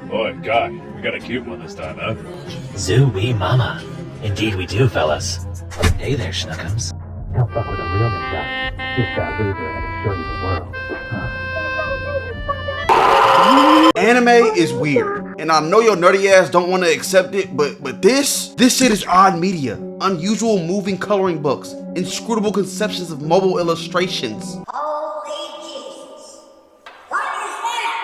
Boy, Guy, we got a cute one this time, huh? Zoo-wee mama. Indeed we do, fellas. Hey there, Schnookums. Don't fuck with a real ninja. Just that loser and I can show you the world. Anime is weird, and I know your nerdy ass don't want to accept it, but this shit is odd media. Unusual moving coloring books, inscrutable conceptions of mobile illustrations. Holy Jesus. What is that?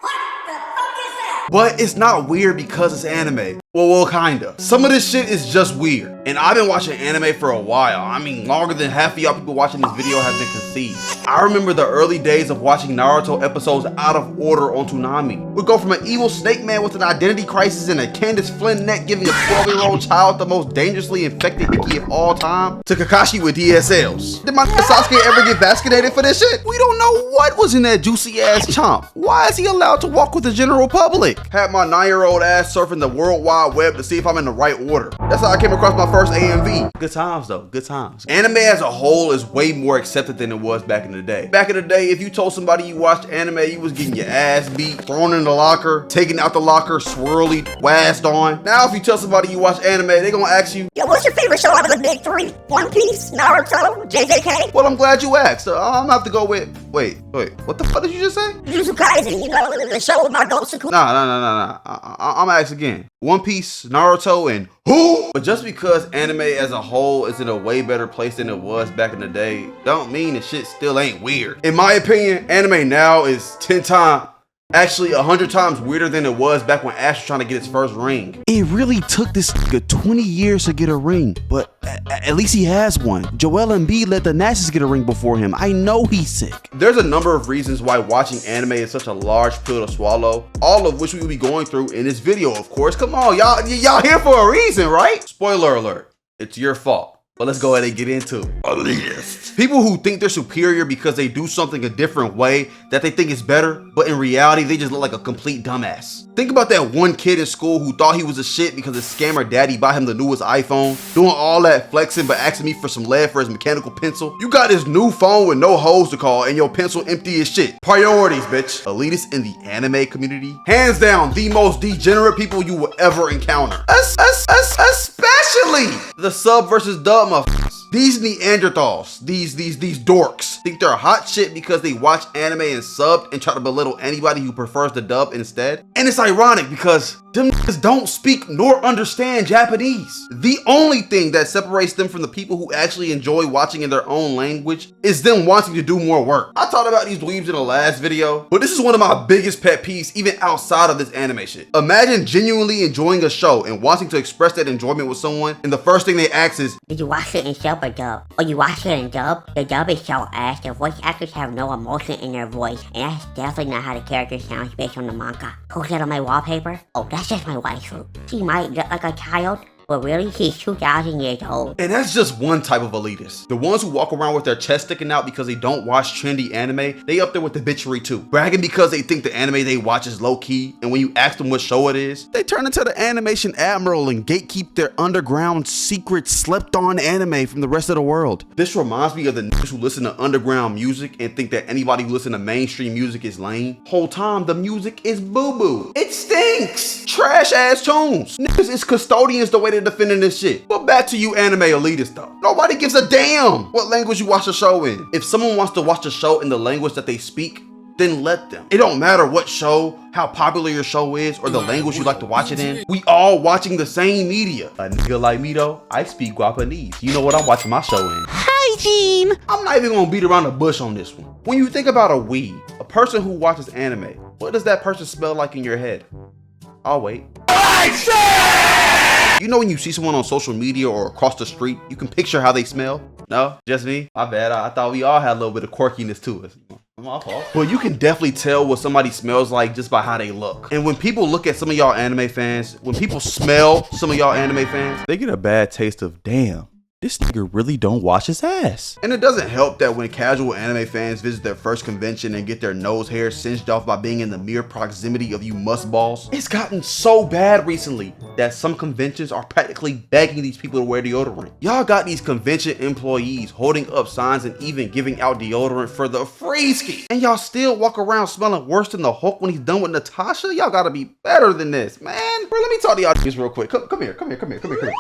What the fuck is that? But it's not weird because it's anime. Well, kinda. Some of this shit is just weird. And I've been watching anime for a while. I mean, longer than half of y'all people watching this video have been conceived. I remember the early days of watching Naruto episodes out of order on Toonami. We'd go from an evil snake man with an identity crisis and a Candace Flynn neck giving a 12-year-old child the most dangerously infected icky of all time, to Kakashi with DSLs. Did my Sasuke ever get vaccinated for this shit? We don't know what was in that juicy ass chomp. Why is he allowed to walk with the general public? Had my 9-year-old ass surfing the worldwide web to see if I'm in the right order. That's how I came across my first AMV. Good times though, good times. Anime as a whole is way more accepted than it was back in the day. Back in the day, if you told somebody you watched anime, you was getting your ass beat, thrown in the locker, taken out the locker, swirly, wassed on. Now if you tell somebody you watch anime, they gonna ask you, Yo, what's your favorite show out of the big three? One Piece, Naruto, JJK? well, I'm glad you asked. I'm gonna have to go with, wait, what the fuck did you just say? Jujutsu Kaisen, you know, the show about Gosuku. Nah. I'm gonna ask again. One Piece, Naruto, and who? But just because anime as a whole is in a way better place than it was back in the day, don't mean the shit still ain't weird. In my opinion, anime now is 10 times, actually 100 times weirder than it was back when Ash was trying to get his first ring. It really took this nigga 20 years to get a ring, but at least he has one. Joel Embiid let the Nash's get a ring before him. I know he's sick. There's a number of reasons why watching anime is such a large pill to swallow, all of which we will be going through in this video, of course. Come on, y'all here for a reason, right? Spoiler alert, it's your fault. But let's go ahead and get into Elitists. People who think they're superior because they do something a different way that they think is better, but in reality, they just look like a complete dumbass. Think about that one kid in school who thought he was a shit because his scammer daddy bought him the newest iPhone, doing all that flexing but asking me for some lead for his mechanical pencil. You got this new phone with no holes to call and your pencil empty as shit. Priorities, bitch. Elitists in the anime community, hands down the most degenerate people you will ever encounter. Especially the sub versus dub motherfuckers. These Neanderthals, these dorks, think they're hot shit because they watch anime and subbed and try to belittle anybody who prefers the dub instead. And it's ironic because them niggas don't speak nor understand Japanese. The only thing that separates them from the people who actually enjoy watching in their own language is them wanting to do more work. I talked about these dweebs in the last video, but this is one of my biggest pet peeves even outside of this anime shit. Imagine genuinely enjoying a show and wanting to express that enjoyment with someone, and the first thing they ask is, Did you watch it in sub or dub? Or you watch it in dub? The dub is so ass, the voice actors have no emotion in their voice, and that's definitely not how the character sounds based on the manga. Who's that on my wallpaper? Oh, that's just my waifu. She might look like a child, but really, she's 2,000 years old. and that's just one type of elitist. The ones who walk around with their chest sticking out because they don't watch trendy anime, they up there with the bitchery too. Bragging because they think the anime they watch is low key, and when you ask them what show it is, they turn into the animation admiral and gatekeep their underground secret slept on anime from the rest of the world. This reminds me of the niggas who listen to underground music and think that anybody who listen to mainstream music is lame. Whole time the music is boo-boo. It stinks. Trash ass tunes. Niggas is custodians the way they're defending this shit. But back to you anime elitists though. Nobody gives a damn what language you watch the show in. If someone wants to watch the show in the language that they speak, then let them. It don't matter what show, how popular your show is, or the language you like to watch it in. We all watching the same media. A nigga like me though, I speak Guapanese. You know what I'm watching my show in. Hygiene! I'm not even gonna beat around the bush on this one. When you think about a weeb, a person who watches anime, what does that person smell like in your head? I'll wait. You know when you see someone on social media or across the street, you can picture how they smell? No? Just me? My bad. I thought we all had a little bit of quirkiness to us. My fault. But you can definitely tell what somebody smells like just by how they look. And when people look at some of y'all anime fans, when people smell some of y'all anime fans, they get a bad taste of, damn, this nigga really don't wash his ass. And it doesn't help that when casual anime fans visit their first convention and get their nose hair singed off by being in the mere proximity of you must-balls, it's gotten so bad recently that some conventions are practically begging these people to wear deodorant. Y'all got these convention employees holding up signs and even giving out deodorant for the free ski. And y'all still walk around smelling worse than the Hulk when he's done with Natasha? Y'all gotta be better than this, man. Bro, let me talk to y'all just real quick. Come here.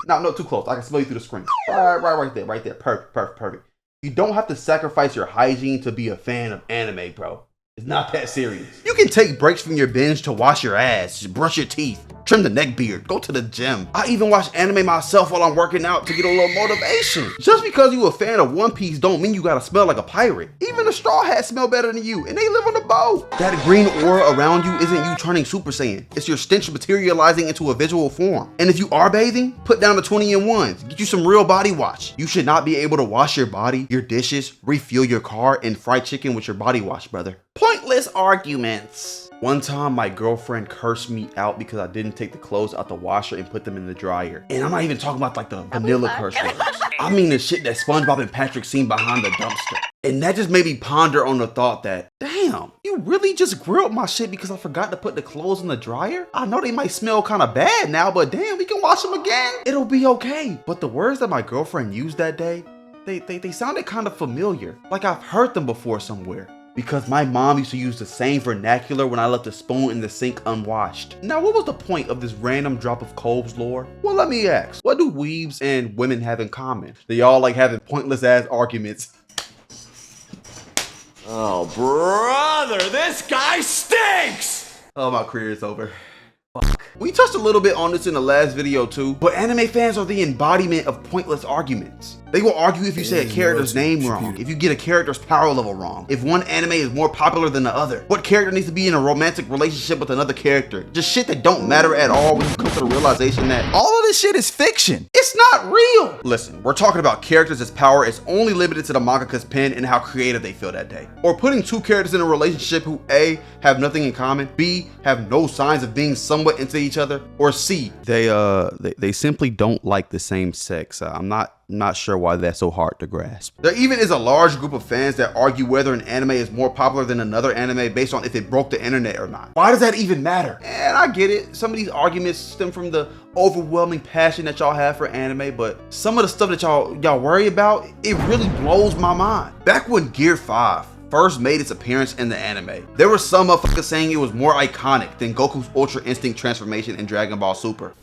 No, too close. I can smell you through the screen. Right there. Perfect. You don't have to sacrifice your hygiene to be a fan of anime, bro. It's not that serious. You can take breaks from your binge to wash your ass, brush your teeth, trim the neck beard, go to the gym. I even watch anime myself while I'm working out to get a little motivation. Just because you a fan of One Piece don't mean you gotta smell like a pirate. Even the Straw Hats smell better than you, and they live on the boat. That green aura around you isn't you turning Super Saiyan. It's your stench materializing into a visual form. And if you are bathing, put down the 20-in-1s. Get you some real body wash. You should not be able to wash your body, your dishes, refuel your car, and fry chicken with your body wash, brother. Pointless arguments. One time my girlfriend cursed me out because I didn't take the clothes out the washer and put them in the dryer. And I'm not even talking about like the vanilla curse words. I mean the shit that SpongeBob and Patrick seen behind the dumpster. And that just made me ponder on the thought that, damn, you really just grilled my shit because I forgot to put the clothes in the dryer? I know they might smell kind of bad now, but damn, we can wash them again. It'll be okay. But the words that my girlfriend used that day, they sounded kind of familiar. Like I've heard them before somewhere. Because my mom used to use the same vernacular when I left the spoon in the sink unwashed. Now, what was the point of this random drop of Cole's lore? Well, let me ask, what do weebs and women have in common? They all like having pointless ass arguments. Oh, brother, this guy stinks! Oh, my career is over. Fuck. We touched a little bit on this in the last video too, but anime fans are the embodiment of pointless arguments. They will argue if you say a character's name wrong, if you get a character's power level wrong, if one anime is more popular than the other, what character needs to be in a romantic relationship with another character. Just shit that don't matter at all when you come to the realization that all of this shit is fiction. It's not real. Listen, we're talking about characters' as power is only limited to the mangaka's pen and how creative they feel that day. Or putting two characters in a relationship who A, have nothing in common, B, have no signs of being somewhat into each other, or C, they simply don't like the same sex. I'm not sure why that's so hard to grasp. There even is a large group of fans that argue whether an anime is more popular than another anime based on if it broke the internet or not. Why does that even matter? And I get it, some of these arguments stem from the overwhelming passion that y'all have for anime, but some of the stuff that y'all worry about, it really blows my mind. Back when Gear 5 first made its appearance in the anime, there were some motherfuckers saying it was more iconic than Goku's Ultra Instinct transformation in Dragon Ball Super.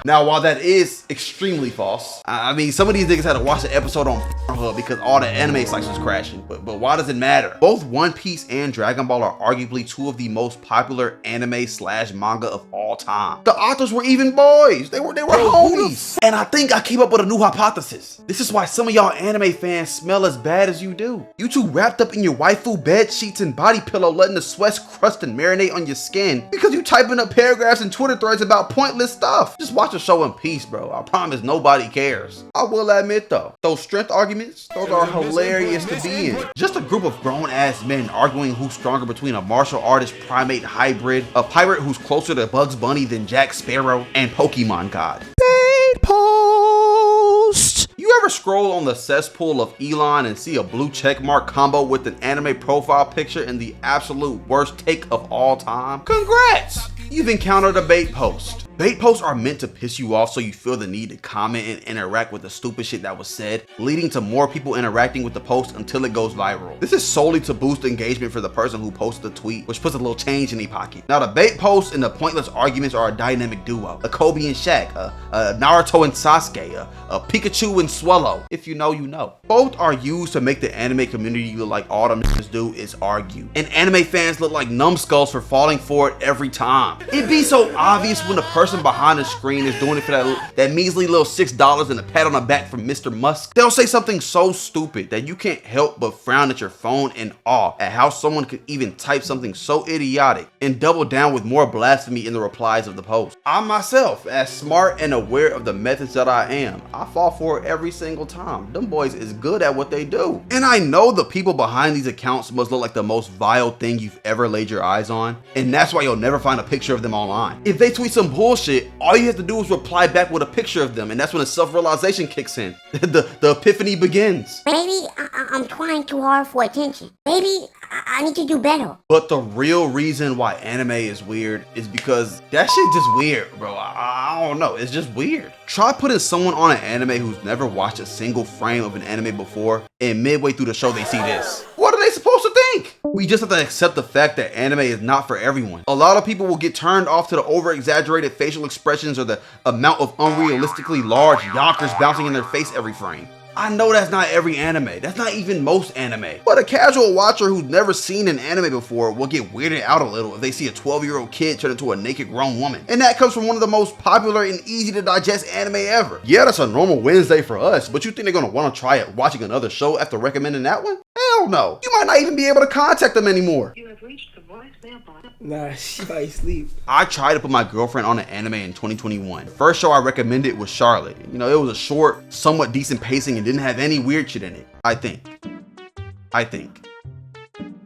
Now, while that is extremely false, I mean, some of these niggas had to watch the episode on Pornhub because all the anime sites was crashing, but why does it matter? Both One Piece and Dragon Ball are arguably two of the most popular anime / manga of all time. The authors were even boys. They were homies. And I think I came up with a new hypothesis. This is why some of y'all anime fans smell as bad as you do. You two wrapped up in your waifu bed sheets and body pillow, letting the sweat crust and marinate on your skin because you typing up paragraphs and Twitter threads about pointless stuff. Just watch a show in peace, bro. I promise nobody cares. I will admit though, those strength arguments, those are hilarious to be in. Just a group of grown ass men arguing who's stronger between a martial artist primate hybrid, a pirate who's closer to Bugs Bunny than Jack Sparrow, and Pokemon God. Bait post! You ever scroll on the cesspool of Elon and see a blue checkmark combo with an anime profile picture and the absolute worst take of all time? Congrats! You've encountered a bait post. Bait posts are meant to piss you off so you feel the need to comment and interact with the stupid shit that was said, leading to more people interacting with the post until it goes viral. This is solely to boost engagement for the person who posted the tweet, which puts a little change in their pocket. Now, the bait posts and the pointless arguments are a dynamic duo. A Kobe and Shaq, a Naruto and Sasuke, a Pikachu and Swallow. If you know, you know. Both are used to make the anime community look like all them niggas do is argue. And anime fans look like numbskulls for falling for it every time. It'd be so obvious when the person behind the screen is doing it for that measly little $6 and a pat on the back from Mr. Musk. They'll say something so stupid that you can't help but frown at your phone in awe at how someone could even type something so idiotic and double down with more blasphemy in the replies of the post. I myself, as smart and aware of the methods that I am, I fall for it every single time. Them boys is good at what they do. And I know the people behind these accounts must look like the most vile thing you've ever laid your eyes on, and that's why you'll never find a picture of them online. If they tweet some bull bullshit, all you have to do is reply back with a picture of them, and that's when the self-realization kicks in. the epiphany begins. Maybe I'm trying too hard for attention. Maybe I need to do better. But the real reason why anime is weird is because that shit just weird, bro. I don't know, it's just weird. Try putting someone on an anime who's never watched a single frame of an anime before, and midway through the show they see this. What are they supposed to think? We just have to accept the fact that anime is not for everyone. A lot of people will get turned off to the over-exaggerated facial expressions or the amount of unrealistically large yonkers bouncing in their face every frame. I know that's not every anime. That's not even most anime. But a casual watcher who's never seen an anime before will get weirded out a little if they see a 12-year-old kid turn into a naked grown woman. And that comes from one of the most popular and easy to digest anime ever. Yeah, that's a normal Wednesday for us, but you think they're gonna wanna try it watching another show after recommending that one? Hell no. You might not even be able to contact them anymore. You have reached the voicemail box. Nah, she might sleep. I tried to put my girlfriend on an anime in 2021. First show I recommended was Charlotte. You know, it was a short, somewhat decent pacing and didn't have any weird shit in it. I think.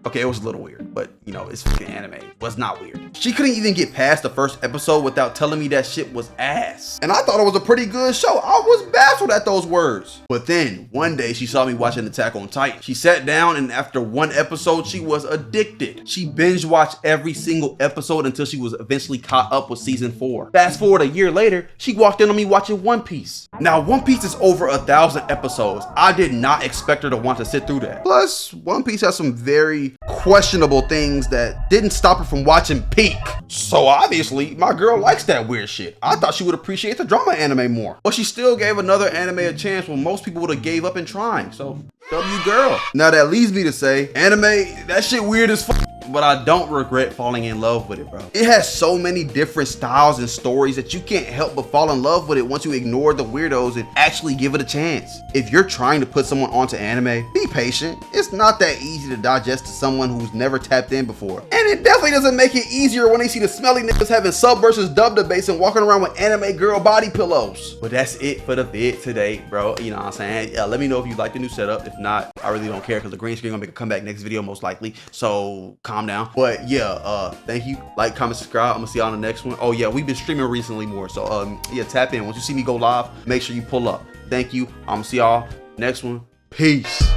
Okay, it was a little weird, but you know, it's fucking anime. It was not weird. She couldn't even get past the first episode without telling me that shit was ass. And I thought it was a pretty good show. I was baffled at those words. But then, one day she saw me watching Attack on Titan. She sat down and after one episode, she was addicted. She binge watched every single episode until she was eventually caught up with season 4. Fast forward a year later, she walked in on me watching One Piece. Now, One Piece is over 1,000 episodes. I did not expect her to want to sit through that. Plus, One Piece has some very questionable things that didn't stop her from watching Peak. So obviously, my girl likes that weird shit. I thought she would appreciate the drama anime more. But she still gave another anime a chance when most people would have gave up in trying. So, W girl. Now that leads me to say, anime, that shit weird as fuck. But I don't regret falling in love with it, bro. It has so many different styles and stories that you can't help but fall in love with it once you ignore the weirdos and actually give it a chance. If you're trying to put someone onto anime, be patient. It's not that easy to digest to someone who's never tapped in before. And it definitely doesn't make it easier when they see the smelly niggas having sub versus dub debates and walking around with anime girl body pillows. But that's it for the vid today, bro. You know what I'm saying? Let me know if you like the new setup. If not, I really don't care because the green screen gonna make a comeback next video most likely. So calm down. But yeah, thank you. Like, comment, subscribe. I'm gonna see y'all on the next one. Oh yeah, we've been streaming recently more. So yeah, tap in. Once you see me go live, make sure you pull up. Thank you. I'm gonna see y'all next one. Peace.